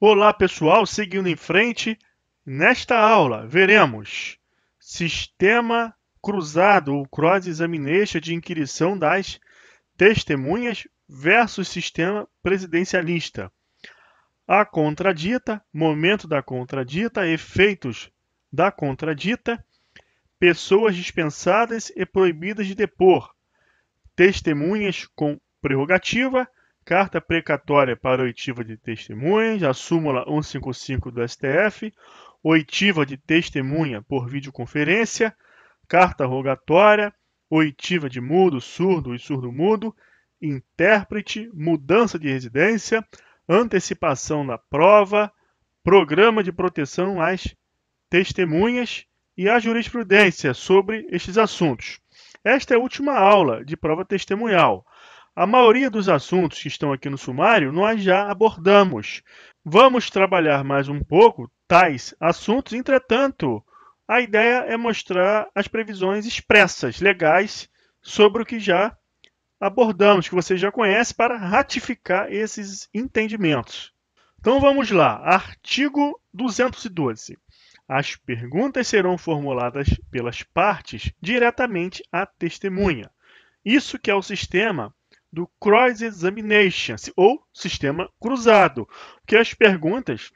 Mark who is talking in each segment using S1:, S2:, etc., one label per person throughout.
S1: Olá pessoal, seguindo em frente, nesta aula veremos sistema cruzado ou cross-examination de inquirição das testemunhas versus sistema presidencialista. A contradita, momento da contradita, efeitos da contradita, pessoas dispensadas e proibidas de depor, testemunhas com prerrogativa, carta precatória para oitiva de testemunhas, a súmula 155 do STF, oitiva de testemunha por videoconferência, carta rogatória, oitiva de mudo, surdo e surdo-mudo, intérprete, mudança de residência, antecipação da prova, programa de proteção às testemunhas e a jurisprudência sobre estes assuntos. Esta é a última aula de prova testemunhal. A maioria dos assuntos que estão aqui no sumário nós já abordamos. Vamos trabalhar mais um pouco tais assuntos, entretanto, a ideia é mostrar as previsões expressas, legais, sobre o que já abordamos, que você já conhece, para ratificar esses entendimentos. Então vamos lá, artigo 212. As perguntas serão formuladas pelas partes diretamente à testemunha. Isso que é o sistema do cross-examination, ou sistema cruzado, que as perguntas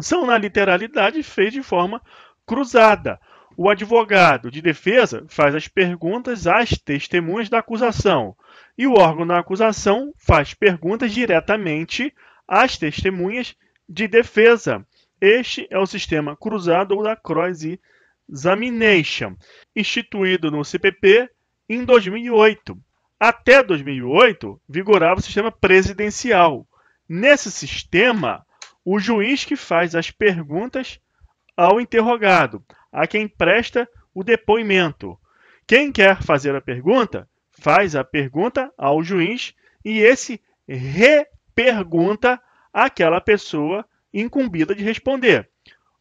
S1: são, na literalidade, feitas de forma cruzada. O advogado de defesa faz as perguntas às testemunhas da acusação, e o órgão da acusação faz perguntas diretamente às testemunhas de defesa. Este é o sistema cruzado ou da cross-examination, instituído no CPP em 2008. Até 2008, vigorava o sistema presidencial. Nesse sistema, o juiz que faz as perguntas ao interrogado, a quem presta o depoimento. Quem quer fazer a pergunta, faz a pergunta ao juiz e esse repergunta àquela pessoa incumbida de responder,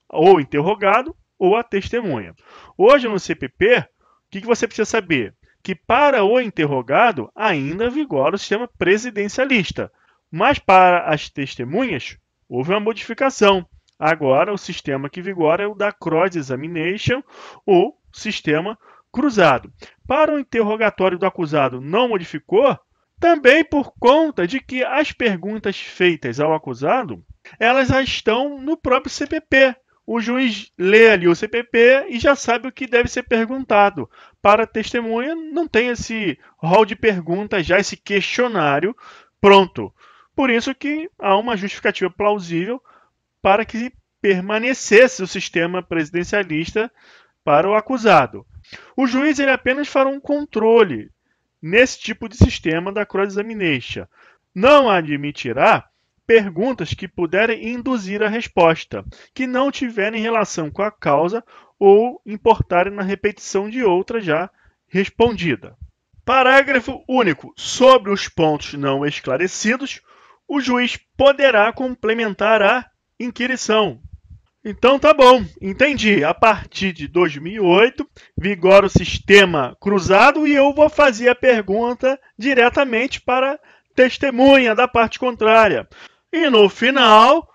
S1: ou interrogado ou a testemunha. Hoje no CPP, o que você precisa saber? Que para o interrogado ainda vigora o sistema presidencialista, mas para as testemunhas houve uma modificação. Agora o sistema que vigora é o da cross-examination ou sistema cruzado. Para o interrogatório do acusado não modificou, também por conta de que as perguntas feitas ao acusado, elas já estão no próprio CPP. O juiz lê ali o CPP e já sabe o que deve ser perguntado. Para a testemunha, não tem esse rol de perguntas, já esse questionário pronto. Por isso que há uma justificativa plausível para que permanecesse o sistema presidencialista para o acusado. O juiz ele apenas fará um controle nesse tipo de sistema da cross-examination. Não admitirá perguntas que puderem induzir a resposta, que não tiverem relação com a causa ou importarem na repetição de outra já respondida. Parágrafo único. Sobre os pontos não esclarecidos, o juiz poderá complementar a inquirição. Então tá bom, entendi. A partir de 2008, vigora o sistema cruzado e eu vou fazer a pergunta diretamente para a testemunha da parte contrária. E no final,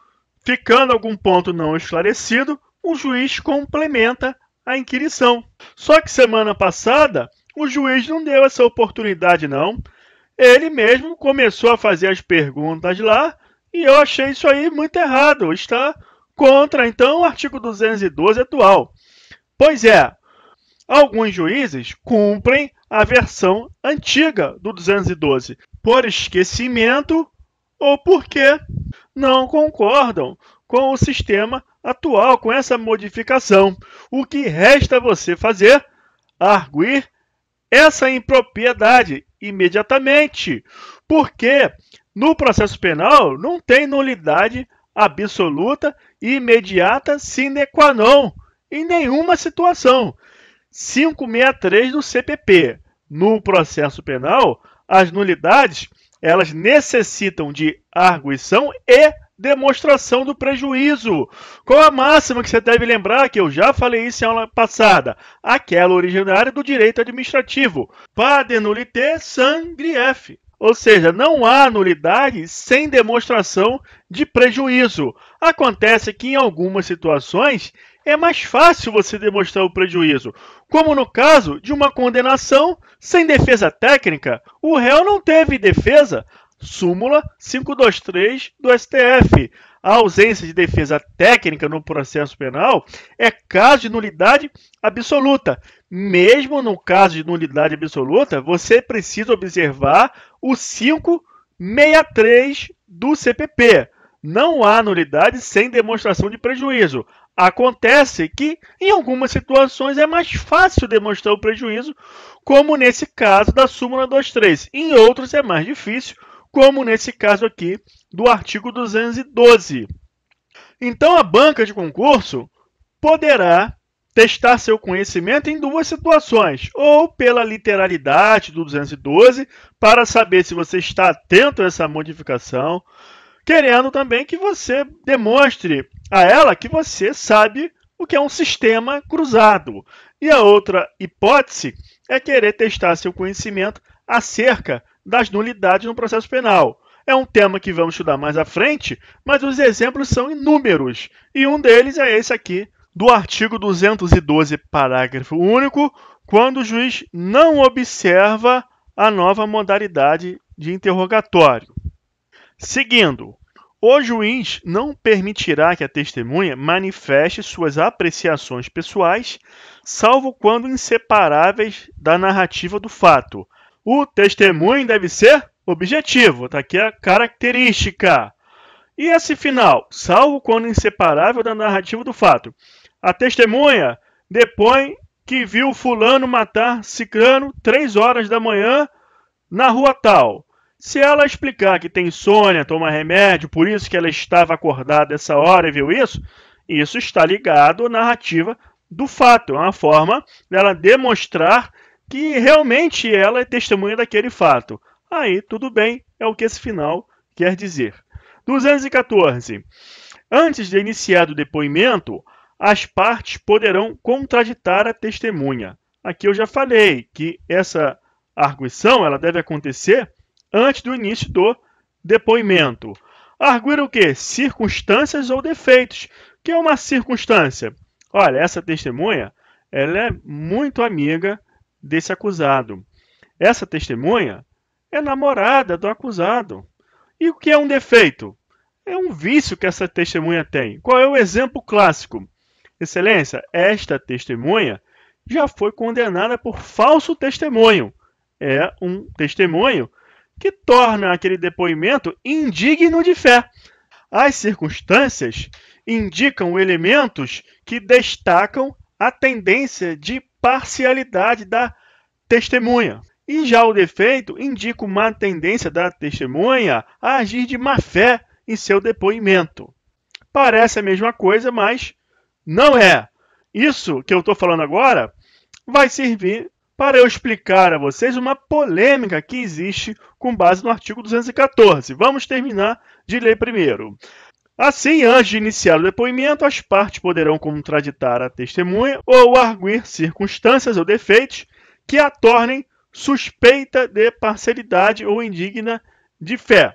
S1: ficando algum ponto não esclarecido, o juiz complementa a inquirição. Só que semana passada, o juiz não deu essa oportunidade, não. Ele mesmo começou a fazer as perguntas lá e eu achei isso aí muito errado. Está contra, então, o artigo 212 atual. Pois é, alguns juízes cumprem a versão antiga do 212 por esquecimento ou porque não concordam com o sistema atual, com essa modificação. O que resta você fazer? Arguir essa impropriedade imediatamente, porque no processo penal não tem nulidade absoluta e imediata sine qua non em nenhuma situação. 563 do CPP. No processo penal, as nulidades elas necessitam de arguição e demonstração do prejuízo. Qual a máxima que você deve lembrar, que eu já falei isso em aula passada? Aquela originária do direito administrativo. Pas de nullité sans grief. Ou seja, não há nulidade sem demonstração de prejuízo. Acontece que em algumas situações é mais fácil você demonstrar o prejuízo, como no caso de uma condenação sem defesa técnica. O réu não teve defesa. Súmula 523 do STF. A ausência de defesa técnica no processo penal é caso de nulidade absoluta. Mesmo no caso de nulidade absoluta, você precisa observar o 563 do CPP. Não há nulidade sem demonstração de prejuízo. Acontece que, em algumas situações, é mais fácil demonstrar o prejuízo, como nesse caso da súmula 23. Em outros, é mais difícil, como nesse caso aqui do artigo 212. Então, a banca de concurso poderá testar seu conhecimento em duas situações, ou pela literalidade do 212, para saber se você está atento a essa modificação, querendo também que você demonstre a ela que você sabe o que é um sistema cruzado. E a outra hipótese é querer testar seu conhecimento acerca das nulidades no processo penal. É um tema que vamos estudar mais à frente, mas os exemplos são inúmeros. E um deles é esse aqui, do artigo 212, parágrafo único, quando o juiz não observa a nova modalidade de interrogatório. Seguindo, o juiz não permitirá que a testemunha manifeste suas apreciações pessoais, salvo quando inseparáveis da narrativa do fato. O testemunho deve ser objetivo, está aqui a característica. E esse final, salvo quando inseparável da narrativa do fato. A testemunha depõe que viu fulano matar cicrano 3 horas da manhã na rua tal. Se ela explicar que tem insônia, toma remédio, por isso que ela estava acordada essa hora e viu isso, isso está ligado à narrativa do fato. É uma forma dela demonstrar que realmente ela é testemunha daquele fato. Aí, tudo bem, é o que esse final quer dizer. 214. Antes de iniciar o depoimento, as partes poderão contraditar a testemunha. Aqui eu já falei que essa arguição ela deve acontecer antes do início do depoimento. Arguir o quê? Circunstâncias ou defeitos. O que é uma circunstância? Olha, essa testemunha ela é muito amiga desse acusado. Essa testemunha é namorada do acusado. E o que é um defeito? É um vício que essa testemunha tem. Qual é o exemplo clássico? Excelência, esta testemunha já foi condenada por falso testemunho. É um testemunho que torna aquele depoimento indigno de fé. As circunstâncias indicam elementos que destacam a tendência de parcialidade da testemunha. E já o defeito indica uma tendência da testemunha a agir de má fé em seu depoimento. Parece a mesma coisa, mas não é. Isso que eu estou falando agora vai servir para eu explicar a vocês uma polêmica que existe com base no artigo 214. Vamos terminar de ler primeiro. Assim, antes de iniciar o depoimento, as partes poderão contraditar a testemunha ou arguir circunstâncias ou defeitos que a tornem suspeita de parcialidade ou indigna de fé.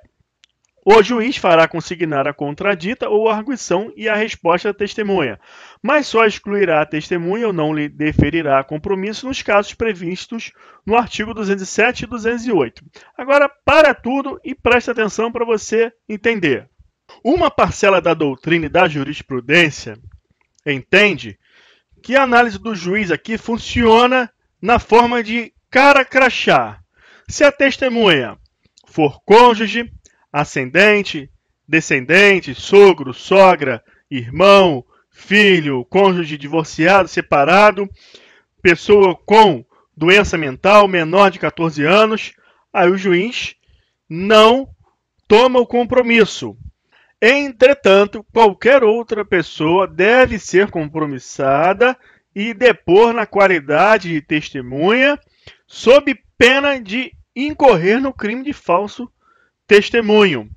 S1: O juiz fará consignar a contradita ou a arguição e a resposta da testemunha, mas só excluirá a testemunha ou não lhe deferirá compromisso nos casos previstos no artigo 207 e 208. Agora, para tudo e preste atenção para você entender. Uma parcela da doutrina e da jurisprudência entende que a análise do juiz aqui funciona na forma de cara crachá. Se a testemunha for cônjuge, ascendente, descendente, sogro, sogra, irmão, filho, cônjuge divorciado, separado, pessoa com doença mental menor de 14 anos, aí o juiz não toma o compromisso. Entretanto, qualquer outra pessoa deve ser compromissada e depor na qualidade de testemunha, sob pena de incorrer no crime de falso testemunho.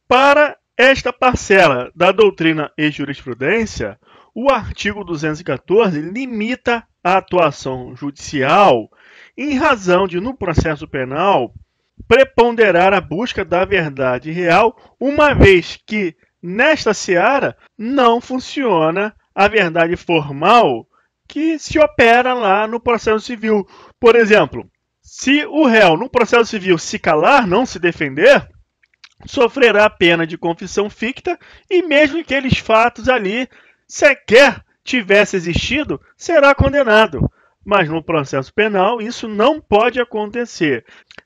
S1: Para esta parcela da doutrina e jurisprudência, o artigo 214 limita a atuação judicial em razão de, no processo penal, preponderar a busca da verdade real, uma vez que nesta seara não funciona a verdade formal que se opera lá no processo civil. Por exemplo, se o réu no processo civil se calar, não se defender, sofrerá pena de confissão ficta e mesmo que aqueles fatos ali sequer tivesse existido, será condenado. Mas no processo penal isso não pode acontecer.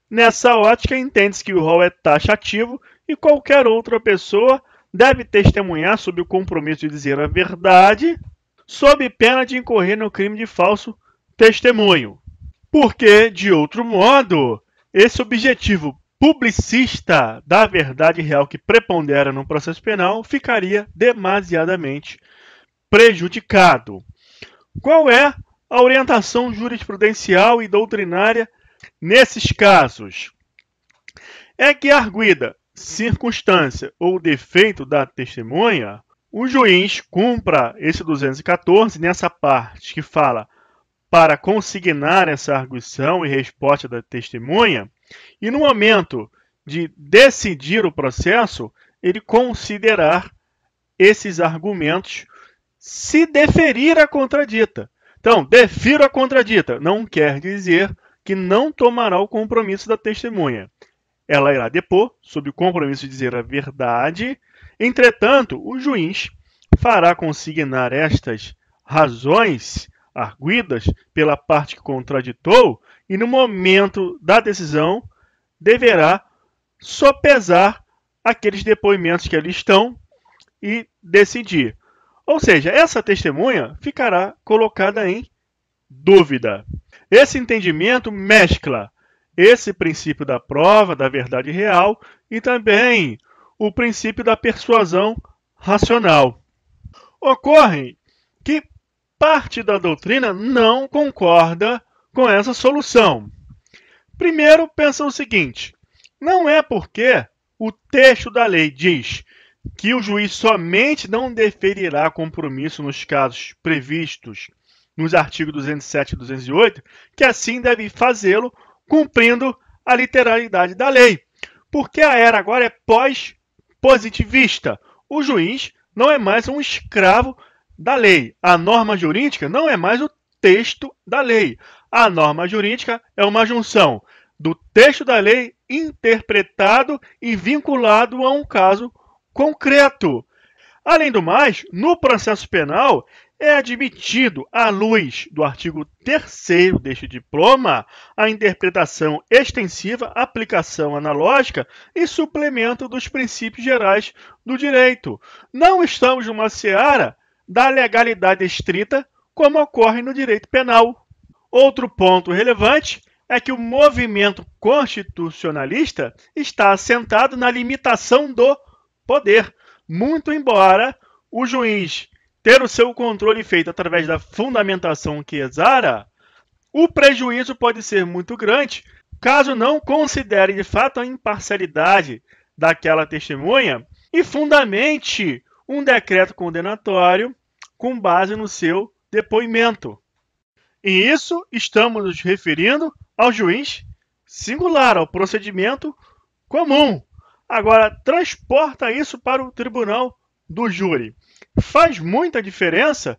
S1: Nessa ótica, entende-se que o rol é taxativo e qualquer outra pessoa deve testemunhar sob o compromisso de dizer a verdade, sob pena de incorrer no crime de falso testemunho. Porque, de outro modo, esse objetivo publicista da verdade real que prepondera no processo penal ficaria demasiadamente prejudicado. Qual é a orientação jurisprudencial e doutrinária nesses casos? É que, arguida circunstância ou defeito da testemunha, o juiz cumpra esse 214 nessa parte que fala para consignar essa arguição e resposta da testemunha, e no momento de decidir o processo, ele considerar esses argumentos se deferir a contradita. Então, defiro a contradita não quer dizer que não tomará o compromisso da testemunha. Ela irá depor, sob o compromisso de dizer a verdade. Entretanto, o juiz fará consignar estas razões arguidas pela parte que contraditou e, no momento da decisão, deverá sopesar aqueles depoimentos que ali estão e decidir. Ou seja, essa testemunha ficará colocada em dúvida. Esse entendimento mescla esse princípio da prova, da verdade real, e também o princípio da persuasão racional. Ocorre que parte da doutrina não concorda com essa solução. Primeiro, pensa o seguinte: não é porque o texto da lei diz que o juiz somente não deferirá compromisso nos casos previstos nos artigos 207 e 208, que assim deve fazê-lo cumprindo a literalidade da lei. Porque a era agora é pós-positivista. O juiz não é mais um escravo da lei. A norma jurídica não é mais o texto da lei. A norma jurídica é uma junção do texto da lei interpretado e vinculado a um caso concreto. Além do mais, no processo penal, é admitido, à luz do artigo 3º deste diploma, a interpretação extensiva, aplicação analógica e suplemento dos princípios gerais do direito. Não estamos numa seara da legalidade estrita, como ocorre no direito penal. Outro ponto relevante é que o movimento constitucionalista está assentado na limitação do poder, muito embora o juiz ter o seu controle feito através da fundamentação quiesara, o prejuízo pode ser muito grande caso não considere de fato a imparcialidade daquela testemunha e fundamente um decreto condenatório com base no seu depoimento. E isso estamos nos referindo ao juiz singular, ao procedimento comum. Agora, transporta isso para o tribunal do júri. Faz muita diferença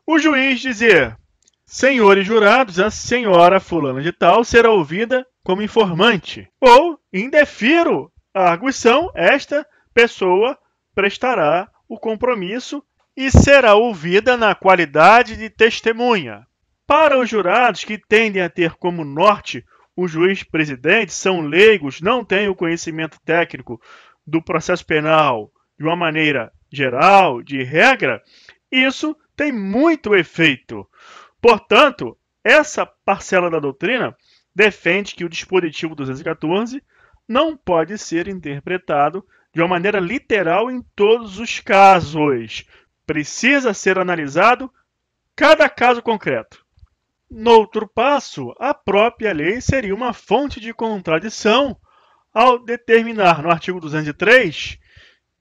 S1: o juiz dizer: senhores jurados, a senhora fulana de tal será ouvida como informante. Ou, indefiro a arguição, esta pessoa prestará o compromisso e será ouvida na qualidade de testemunha. Para os jurados que tendem a ter como norte o juiz presidente, são leigos, não têm o conhecimento técnico do processo penal de uma maneira geral, de regra, isso tem muito efeito. Portanto, essa parcela da doutrina defende que o dispositivo 214 não pode ser interpretado de uma maneira literal em todos os casos. Precisa ser analisado cada caso concreto. Noutro passo, a própria lei seria uma fonte de contradição ao determinar no artigo 203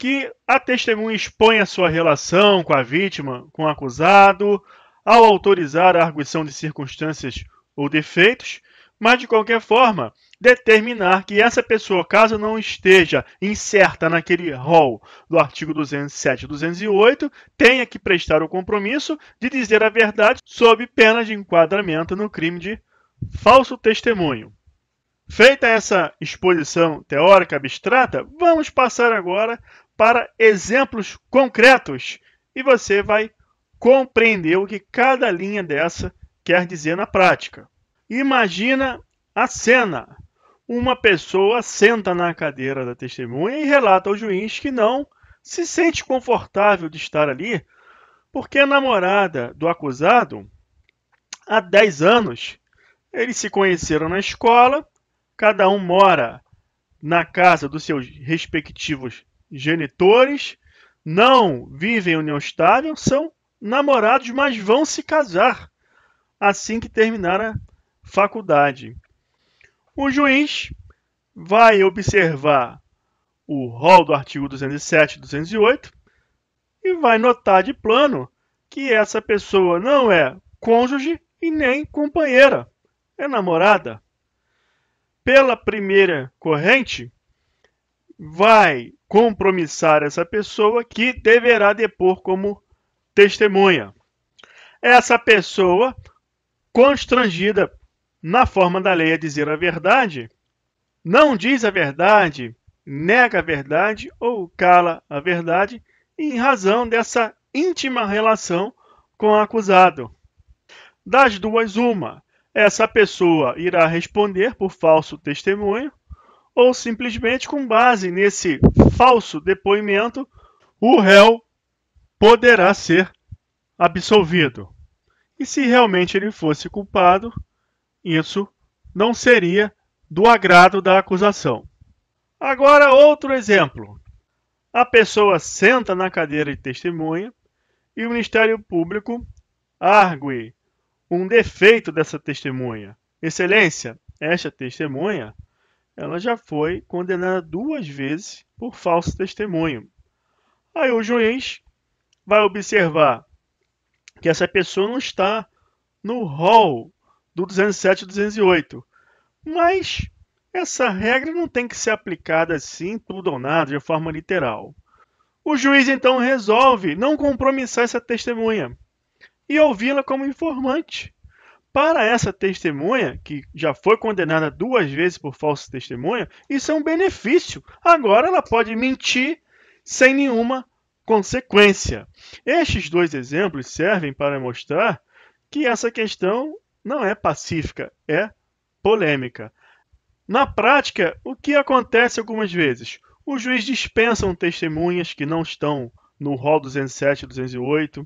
S1: que a testemunha expõe a sua relação com a vítima, com o acusado, ao autorizar a arguição de circunstâncias ou defeitos, mas de qualquer forma, determinar que essa pessoa, caso não esteja incerta naquele rol do artigo 207 e 208, tenha que prestar o compromisso de dizer a verdade sob pena de enquadramento no crime de falso testemunho. Feita essa exposição teórica abstrata, vamos passar agora para exemplos concretos e você vai compreender o que cada linha dessa quer dizer na prática. Imagina a cena. Uma pessoa senta na cadeira da testemunha e relata ao juiz que não se sente confortável de estar ali porque a namorada do acusado, há 10 anos, eles se conheceram na escola, cada um mora na casa dos seus respectivos genitores, não vivem em união estável, são namorados, mas vão se casar assim que terminar a faculdade. O juiz vai observar o rol do artigo 207 e 208 e vai notar de plano que essa pessoa não é cônjuge e nem companheira, é namorada. Pela primeira corrente, vai compromissar essa pessoa que deverá depor como testemunha. Essa pessoa, constrangida na forma da lei a dizer a verdade, não diz a verdade, nega a verdade ou cala a verdade em razão dessa íntima relação com o acusado. Das duas, uma, essa pessoa irá responder por falso testemunho ou simplesmente com base nesse falso depoimento, o réu poderá ser absolvido. E se realmente ele fosse culpado, isso não seria do agrado da acusação. Agora, outro exemplo. A pessoa senta na cadeira de testemunha e o Ministério Público argue um defeito dessa testemunha. Excelência, esta testemunha ela já foi condenada 2 vezes por falso testemunho. Aí o juiz vai observar que essa pessoa não está no rol do 207 e 208. Mas essa regra não tem que ser aplicada assim, tudo ou nada, de forma literal. O juiz então resolve não compromissar essa testemunha e ouvi-la como informante. Para essa testemunha, que já foi condenada 2 vezes por falso testemunho, isso é um benefício. Agora ela pode mentir sem nenhuma consequência. Estes 2 exemplos servem para mostrar que essa questão não é pacífica, é polêmica. Na prática, o que acontece algumas vezes? O juiz dispensa testemunhas que não estão no rol 207 e 208.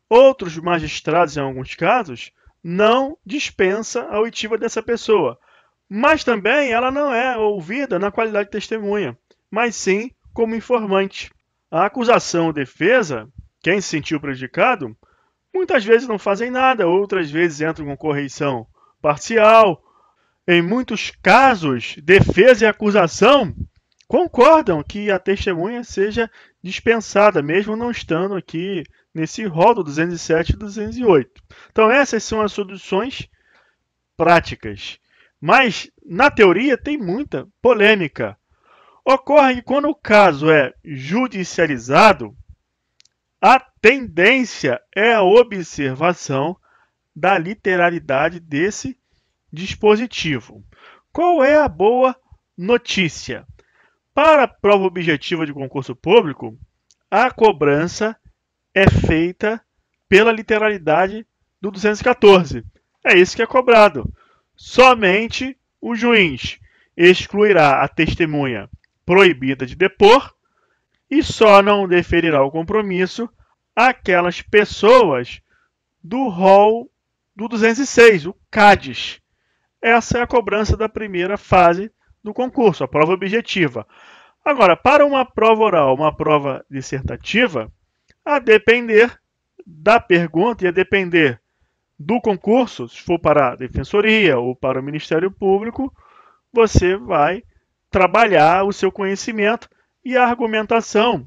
S1: Outros magistrados, em alguns casos, não dispensa a oitiva dessa pessoa. Mas também ela não é ouvida na qualidade de testemunha, mas sim como informante. A acusação ou defesa, quem se sentiu prejudicado, muitas vezes não fazem nada, outras vezes entram com correição parcial. Em muitos casos, defesa e acusação concordam que a testemunha seja dispensada, mesmo não estando aqui nesse rol do 207 e 208. Então essas são as soluções práticas. Mas, na teoria, tem muita polêmica. Ocorre que quando o caso é judicializado, a tendência é a observação da literalidade desse dispositivo. Qual é a boa notícia? Para a prova objetiva de concurso público, a cobrança é feita pela literalidade do 214. É isso que é cobrado. Somente o juiz excluirá a testemunha proibida de depor e só não deferirá o compromisso àquelas pessoas do rol do 206, o CADES. Essa é a cobrança da primeira fase do concurso, a prova objetiva. Agora, para uma prova oral, uma prova dissertativa, a depender da pergunta e a depender do concurso, se for para a Defensoria ou para o Ministério Público, você vai trabalhar o seu conhecimento e a argumentação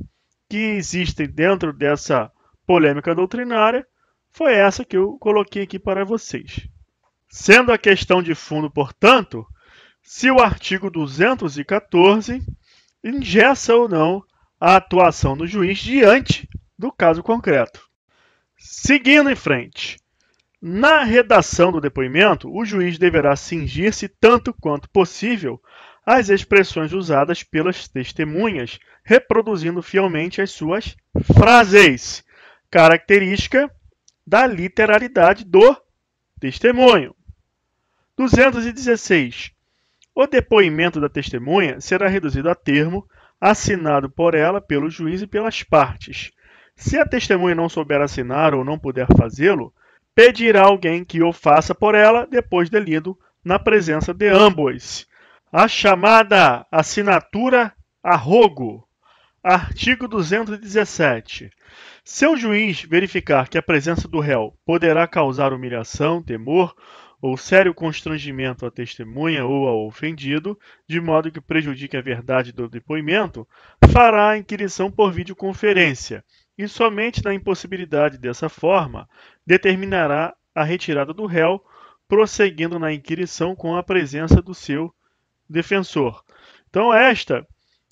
S1: que existe dentro dessa polêmica doutrinária foi essa que eu coloquei aqui para vocês. Sendo a questão de fundo, portanto, se o artigo 214 engessa ou não a atuação do juiz diante do caso concreto. Seguindo em frente, na redação do depoimento, o juiz deverá cingir-se tanto quanto possível às expressões usadas pelas testemunhas, reproduzindo fielmente as suas frases, característica da literalidade do testemunho. 216. O depoimento da testemunha será reduzido a termo, assinado por ela, pelo juiz e pelas partes. Se a testemunha não souber assinar ou não puder fazê-lo, pedirá alguém que o faça por ela, depois de lido na presença de ambos. A chamada assinatura a rogo. Artigo 217. Se o juiz verificar que a presença do réu poderá causar humilhação, temor ou sério constrangimento à testemunha ou ao ofendido, de modo que prejudique a verdade do depoimento, fará a inquirição por videoconferência e somente na impossibilidade dessa forma determinará a retirada do réu, prosseguindo na inquirição com a presença do seu defensor. Então esta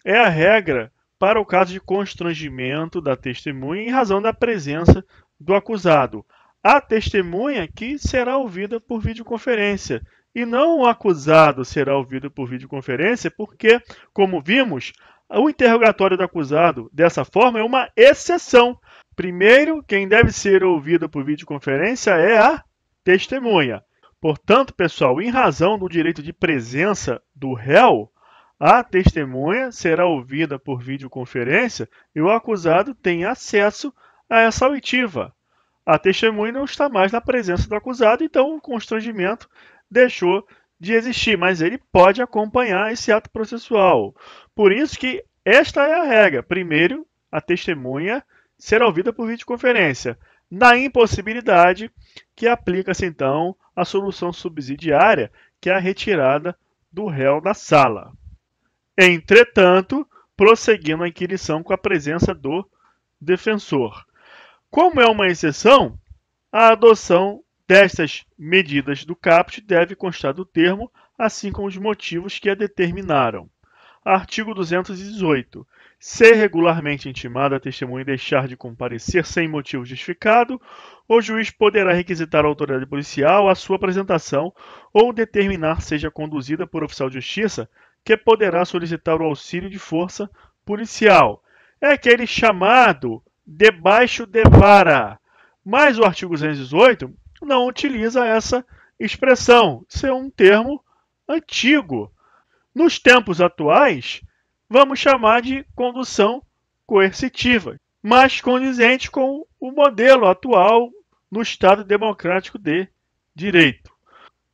S1: é a regra para o caso de constrangimento da testemunha em razão da presença do acusado. A testemunha que será ouvida por videoconferência e não o acusado será ouvido por videoconferência porque, como vimos, o interrogatório do acusado dessa forma é uma exceção. Primeiro, quem deve ser ouvido por videoconferência é a testemunha. Portanto, pessoal, em razão do direito de presença do réu, a testemunha será ouvida por videoconferência e o acusado tem acesso a essa oitiva. A testemunha não está mais na presença do acusado, então o constrangimento deixou de existir, mas ele pode acompanhar esse ato processual. Por isso que esta é a regra. Primeiro, a testemunha será ouvida por videoconferência. Na impossibilidade, que aplica-se então a solução subsidiária, que é a retirada do réu da sala. Entretanto, prosseguindo a inquirição com a presença do defensor. Como é uma exceção, a adoção destas medidas do caput deve constar do termo, assim como os motivos que a determinaram. Artigo 218. Se regularmente intimada a testemunha deixar de comparecer sem motivo justificado, o juiz poderá requisitar à autoridade policial a sua apresentação ou determinar seja conduzida por oficial de justiça, que poderá solicitar o auxílio de força policial. É aquele chamado debaixo de vara. Mas o artigo 218 não utiliza essa expressão. Isso é um termo antigo. Nos tempos atuais, vamos chamar de condução coercitiva, mas condizente com o modelo atual no Estado Democrático de Direito.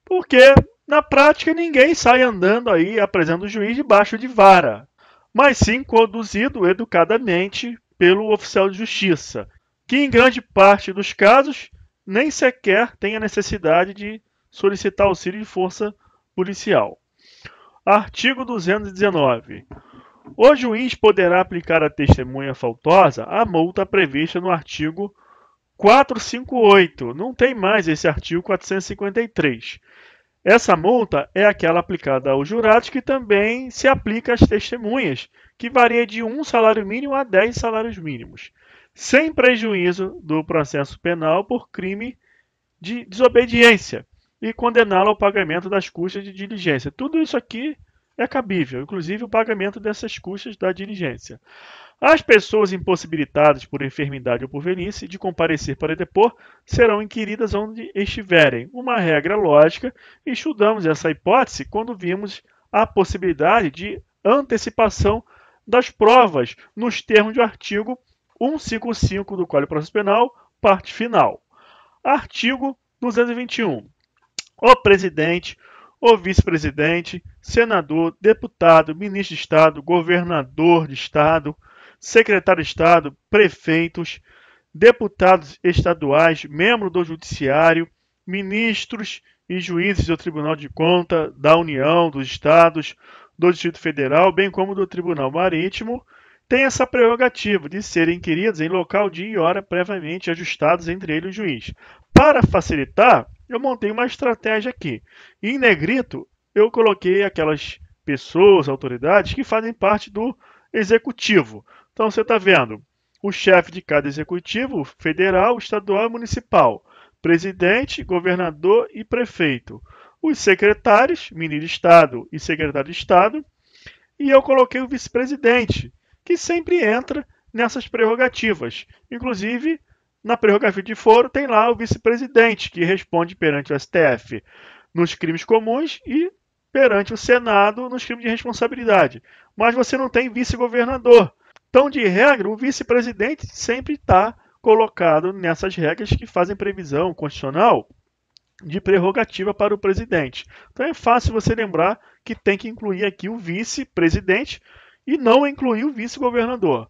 S1: Porque, na prática, ninguém sai andando aí apresentando o juiz debaixo de vara, mas sim conduzido educadamente pelo oficial de justiça, que em grande parte dos casos nem sequer tem a necessidade de solicitar auxílio de força policial. Artigo 219. O juiz poderá aplicar à testemunha faltosa a multa prevista no artigo 458. Não tem mais esse artigo 453. Essa multa é aquela aplicada aos jurados que também se aplica às testemunhas, que varia de 1 salário mínimo a 10 salários mínimos, sem prejuízo do processo penal por crime de desobediência e condená-lo ao pagamento das custas de diligência. Tudo isso aqui é cabível, inclusive o pagamento dessas custas da diligência. As pessoas impossibilitadas por enfermidade ou por velhice de comparecer para depor serão inquiridas onde estiverem. Uma regra lógica, e estudamos essa hipótese quando vimos a possibilidade de antecipação das provas nos termos do artigo 155 do Código de Processo Penal, parte final. Artigo 221. O presidente, o vice-presidente, senador, deputado, ministro de Estado, governador de Estado, secretário de Estado, prefeitos, deputados estaduais, membros do Judiciário, ministros e juízes do Tribunal de Contas da União, dos Estados, do Distrito Federal, bem como do Tribunal Marítimo, têm essa prerrogativa de serem inquiridos em local, dia e hora previamente ajustados entre ele e o juiz. Para facilitar, eu montei uma estratégia aqui. E em negrito, eu coloquei aquelas pessoas, autoridades que fazem parte do executivo. Então você está vendo o chefe de cada executivo, federal, estadual e municipal, presidente, governador e prefeito. Os secretários, ministro de Estado e secretário de Estado, e eu coloquei o vice-presidente, que sempre entra nessas prerrogativas. Inclusive, na prerrogativa de foro tem lá o vice-presidente, que responde perante o STF nos crimes comuns e perante o Senado nos crimes de responsabilidade. Mas você não tem vice-governador. Então, de regra, o vice-presidente sempre está colocado nessas regras que fazem previsão constitucional de prerrogativa para o presidente. Então é fácil você lembrar que tem que incluir aqui o vice-presidente e não incluir o vice-governador.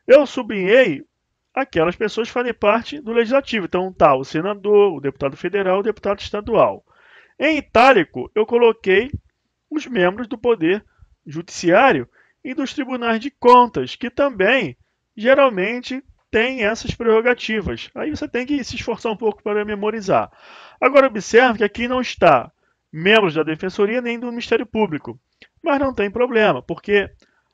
S1: Eu sublinhei aquelas pessoas que fazem parte do legislativo. Então tá o senador, o deputado federal, o deputado estadual. Em itálico, eu coloquei os membros do poder judiciário e dos tribunais de contas, que também geralmente têm essas prerrogativas. Aí você tem que se esforçar um pouco para memorizar. Agora observe que aqui não está membros da Defensoria nem do Ministério Público. Mas não tem problema, porque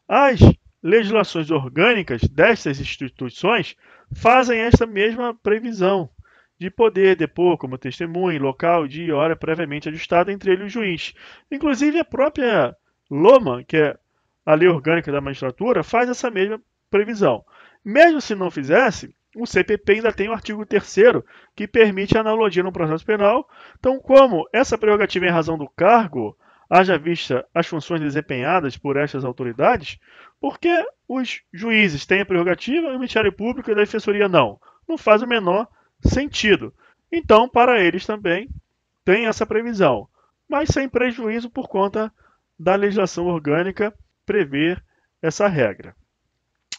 S1: as legislações orgânicas destas instituições fazem esta mesma previsão de poder depor como testemunha, local, dia e hora previamente ajustado entre ele e o juiz. Inclusive a própria LOMA, que é a Lei Orgânica da Magistratura, faz essa mesma previsão. Mesmo se não fizesse, o CPP ainda tem o artigo 3º, que permite a analogia no processo penal. Então, como essa prerrogativa é em razão do cargo, haja vista as funções desempenhadas por estas autoridades, porque os juízes têm a prerrogativa e o Ministério Público e a Defensoria não? Não faz o menor sentido. Então, para eles também tem essa previsão, mas sem prejuízo por conta da legislação orgânica prever essa regra.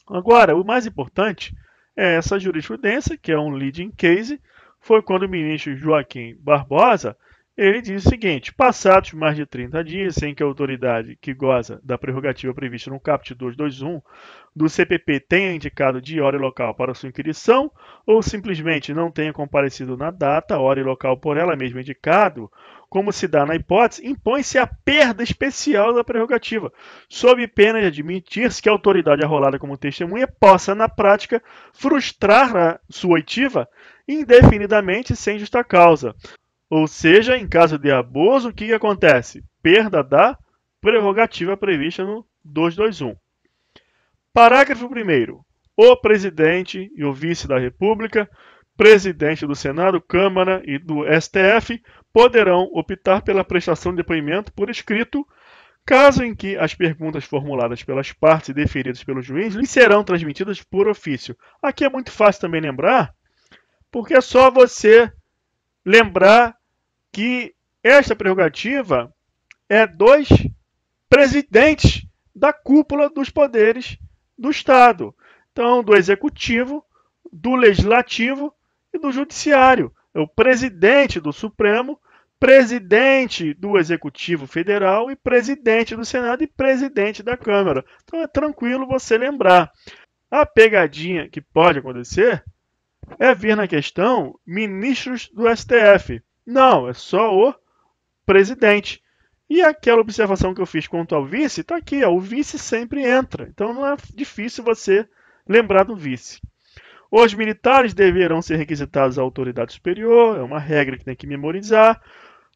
S1: Agora, o mais importante é essa jurisprudência, que é um leading case, foi quando o ministro Joaquim Barbosa ele diz o seguinte: passados mais de 30 dias, sem que a autoridade que goza da prerrogativa prevista no caput 221 do CPP tenha indicado dia, hora e local para sua inquirição, ou simplesmente não tenha comparecido na data, hora e local por ela mesma indicado, como se dá na hipótese, impõe-se a perda especial da prerrogativa, sob pena de admitir-se que a autoridade arrolada como testemunha possa, na prática, frustrar a sua oitiva indefinidamente sem justa causa. Ou seja, em caso de abuso, o que acontece? Perda da prerrogativa prevista no 221. Parágrafo 1º. O presidente e o vice da República, presidente do Senado, Câmara e do STF poderão optar pela prestação de depoimento por escrito, caso em que as perguntas formuladas pelas partes e deferidas pelo juiz lhes serão transmitidas por ofício. Aqui é muito fácil também lembrar, porque é só você lembrar que esta prerrogativa é dos presidentes da cúpula dos poderes do Estado. Então, do Executivo, do Legislativo e do Judiciário. É o presidente do Supremo, presidente do Executivo Federal e presidente do Senado e presidente da Câmara. Então é tranquilo você lembrar. A pegadinha que pode acontecer é vir na questão ministros do STF. Não, é só o presidente. E aquela observação que eu fiz quanto ao vice, está aqui, ó, o vice sempre entra. Então não é difícil você lembrar do vice. Os militares deverão ser requisitados à autoridade superior, é uma regra que tem que memorizar.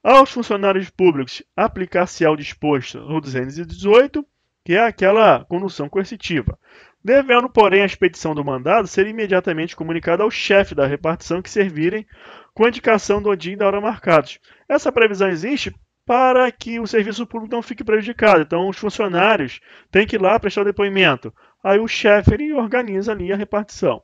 S1: Aos funcionários públicos, aplicar-se ao disposto no 218, que é aquela condução coercitiva. Devendo, porém, a expedição do mandado ser imediatamente comunicada ao chefe da repartição que servirem com a indicação do dia e da hora marcados. Essa previsão existe para que o serviço público não fique prejudicado. Então, os funcionários têm que ir lá prestar o depoimento. Aí o chefe ele organiza ali a repartição.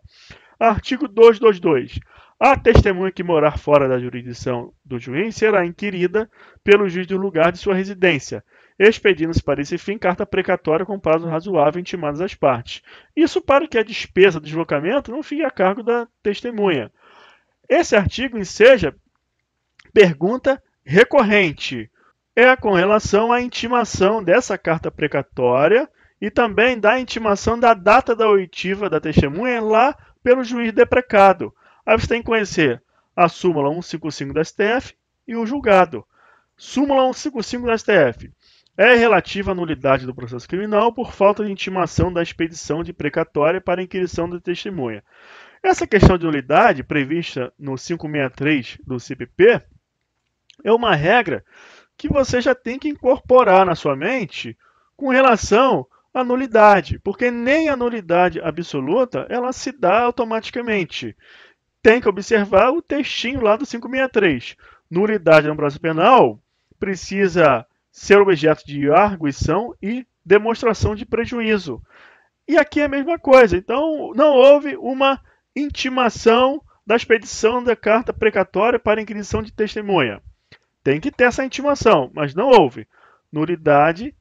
S1: Artigo 222. A testemunha que morar fora da jurisdição do juiz será inquirida pelo juiz do lugar de sua residência, expedindo-se para esse fim carta precatória com prazo razoável intimadas às partes. Isso para que a despesa do deslocamento não fique a cargo da testemunha. Esse artigo enseja pergunta recorrente. É com relação à intimação dessa carta precatória e também da intimação da data da oitiva da testemunha lá pelo juiz deprecado. Aí você tem que conhecer a súmula 155 da STF e o julgado. Súmula 155 da STF. É relativa à nulidade do processo criminal por falta de intimação da expedição de precatória para inquirição da testemunha. Essa questão de nulidade, prevista no 563 do CPP, é uma regra que você já tem que incorporar na sua mente com relação à nulidade, porque nem a nulidade absoluta ela se dá automaticamente. Tem que observar o textinho lá do 563. Nulidade no processo penal precisa ser objeto de arguição e demonstração de prejuízo. E aqui é a mesma coisa. Então, não houve uma intimação da expedição da carta precatória para inquisição de testemunha. Tem que ter essa intimação, mas não houve. Nulidade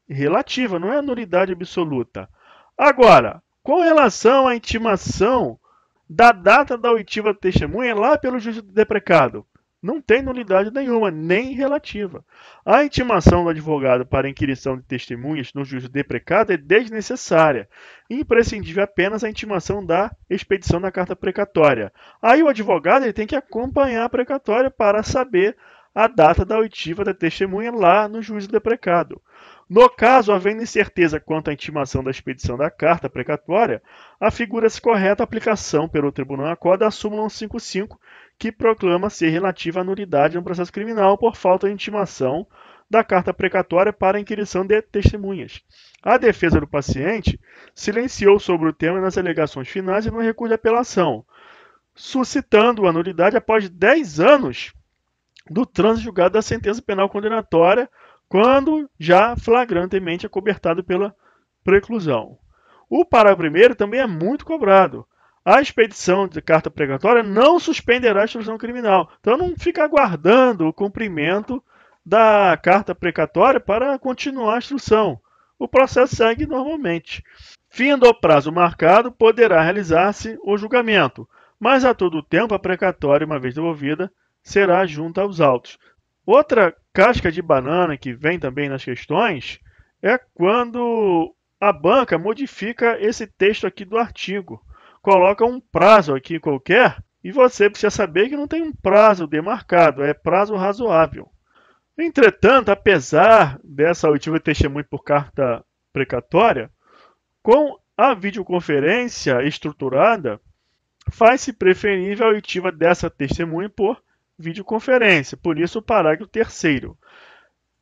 S1: relativa, não é nulidade absoluta. Agora, com relação à intimação da data da oitiva da testemunha lá pelo juízo do deprecado, não tem nulidade nenhuma, nem relativa. A intimação do advogado para inquirição de testemunhas no juízo deprecado é desnecessária. Imprescindível apenas a intimação da expedição da carta precatória. Aí o advogado ele tem que acompanhar a precatória para saber a data da oitiva da testemunha lá no juízo deprecado. No caso, havendo incerteza quanto à intimação da expedição da carta precatória, afigura-se correta a aplicação pelo Tribunal Acor da súmula 155, que proclama ser relativa à nulidade no processo criminal por falta de intimação da carta precatória para inquirição de testemunhas. A defesa do paciente silenciou sobre o tema nas alegações finais e no recurso de apelação, suscitando a nulidade após 10 anos do trânsito julgado da sentença penal condenatória, quando já flagrantemente acobertado pela preclusão. O parágrafo 1º também é muito cobrado. A expedição de carta precatória não suspenderá a instrução criminal. Então não fica aguardando o cumprimento da carta precatória para continuar a instrução. O processo segue normalmente. Findo o prazo marcado, poderá realizar-se o julgamento, mas a todo tempo a precatória, uma vez devolvida, será junta aos autos. Outra casca de banana que vem também nas questões é quando a banca modifica esse texto aqui do artigo. Coloca um prazo aqui qualquer e você precisa saber que não tem um prazo demarcado, é prazo razoável. Entretanto, apesar dessa oitiva de testemunho por carta precatória, com a videoconferência estruturada, faz-se preferível a oitiva dessa testemunha por videoconferência, por isso o parágrafo 3º.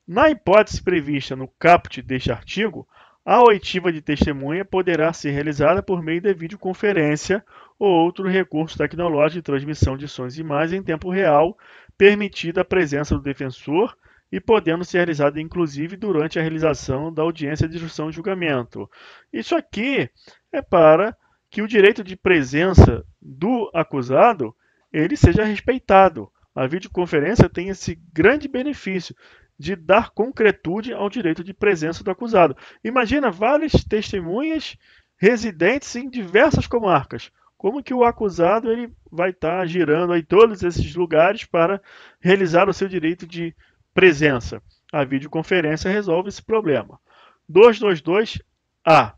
S1: Na hipótese prevista no caput deste artigo, a oitiva de testemunha poderá ser realizada por meio de videoconferência ou outro recurso tecnológico de transmissão de sons e imagens em tempo real, permitida a presença do defensor e podendo ser realizada inclusive durante a realização da audiência de instrução e julgamento. Isso aqui é para que o direito de presença do acusado ele seja respeitado. A videoconferência tem esse grande benefício de dar concretude ao direito de presença do acusado. Imagina várias testemunhas residentes em diversas comarcas. Como que o acusado ele vai estar girando em todos esses lugares para realizar o seu direito de presença? A videoconferência resolve esse problema. 222-A.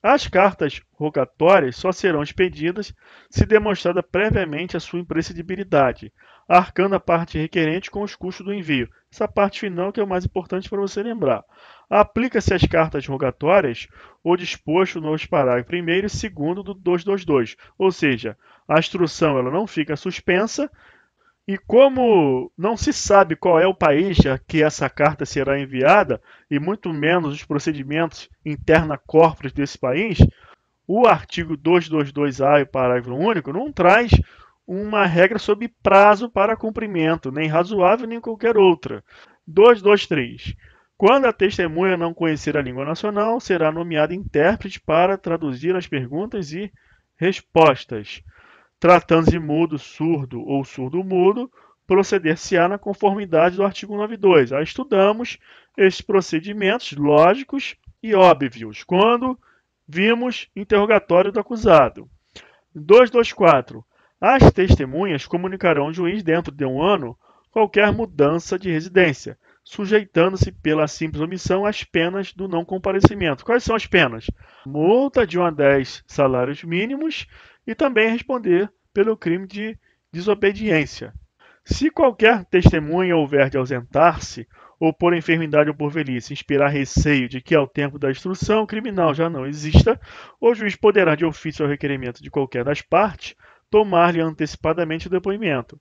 S1: As cartas rogatórias só serão expedidas se demonstrada previamente a sua imprescindibilidade, arcando a parte requerente com os custos do envio. Essa parte final que é o mais importante para você lembrar. Aplica-se às cartas rogatórias o disposto nos parágrafos 1º e 2º do 222, ou seja, a instrução ela não fica suspensa e como não se sabe qual é o país a que essa carta será enviada, e muito menos os procedimentos interna corporis desse país, o artigo 222-A e o parágrafo único não traz uma regra sobre prazo para cumprimento, nem razoável, nem qualquer outra. 223. Quando a testemunha não conhecer a língua nacional, será nomeado intérprete para traduzir as perguntas e respostas. Tratando-se de mudo, surdo ou surdo-mudo, proceder-se-á na conformidade do artigo 92. Aí estudamos esses procedimentos lógicos e óbvios quando vimos interrogatório do acusado. 224. As testemunhas comunicarão ao juiz dentro de 1 ano qualquer mudança de residência, sujeitando-se pela simples omissão às penas do não comparecimento. Quais são as penas? Multa de 1 a 10 salários mínimos e também responder pelo crime de desobediência. Se qualquer testemunha houver de ausentar-se, ou por enfermidade ou por velhice, inspirar receio de que ao tempo da instrução criminal já não exista, o juiz poderá, de ofício ao requerimento de qualquer das partes, tomar-lhe antecipadamente o depoimento.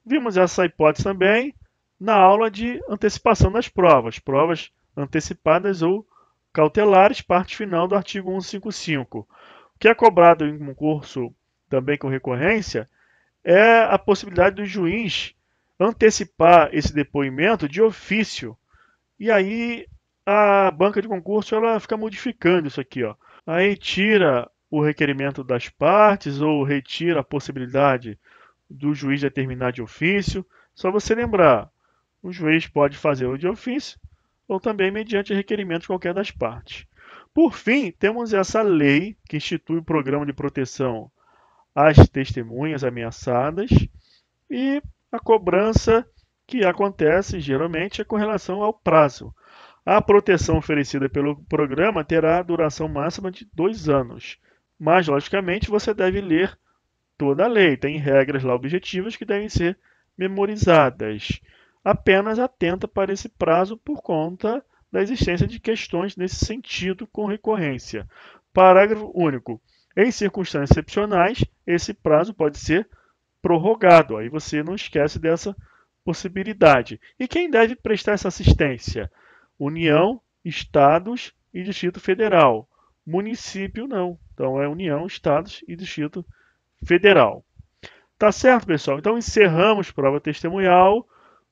S1: Vimos essa hipótese também na aula de antecipação das provas, provas antecipadas ou cautelares, parte final do artigo 155. O que é cobrado em concurso também com recorrência é a possibilidade do juiz antecipar esse depoimento de ofício. E aí a banca de concurso ela fica modificando isso aqui, ó. Aí tira o requerimento das partes ou retira a possibilidade do juiz determinar de ofício. Só você lembrar, o juiz pode fazer o de ofício ou também mediante requerimento de qualquer das partes. Por fim, temos essa lei que institui o programa de proteção às testemunhas ameaçadas e a cobrança que acontece geralmente é com relação ao prazo. A proteção oferecida pelo programa terá duração máxima de 2 anos, mas logicamente você deve ler toda a lei, tem regras lá objetivas que devem ser memorizadas. Apenas atenta para esse prazo por conta da existência de questões nesse sentido com recorrência. Parágrafo único. Em circunstâncias excepcionais, esse prazo pode ser prorrogado. Aí você não esquece dessa possibilidade. E quem deve prestar essa assistência? União, Estados e Distrito Federal. Município não. Então é União, Estados e Distrito Federal. Tá certo, pessoal? Então encerramos prova testemunhal.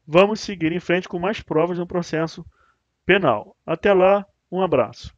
S1: Vamos seguir em frente com mais provas no processo penal. Até lá, um abraço.